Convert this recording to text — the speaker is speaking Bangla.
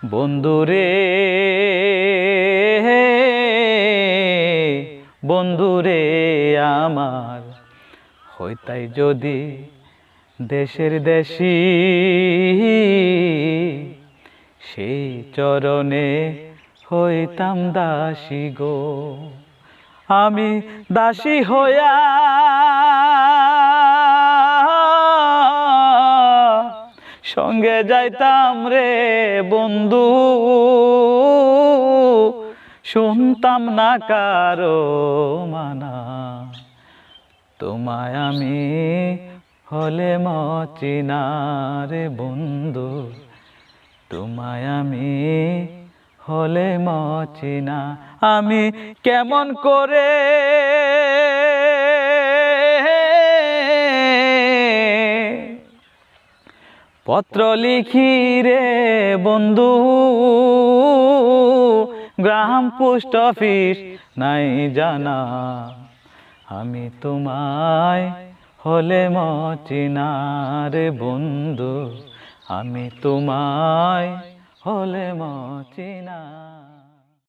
বন্ধুরে বন্ধুরে আমার হইতাই যদি দেশের দেশি, সেই চরণে হইতাম দাসী গো। আমি দাসী হইয়া সঙ্গে যাইতাম রে বন্ধু, শুনতাম না কারো মানা। তোমায় আমি হলে মচিনা রে বন্ধু, তোমায় আমি হলে মচিনা। আমি কেমন করে পত্র লিখি রে বন্ধু, গ্রাম পোস্ট অফিস নাই জানা। আমি তোমায় হলে মচিনা রে বন্ধু, আমি তোমায় হলে মচিনা।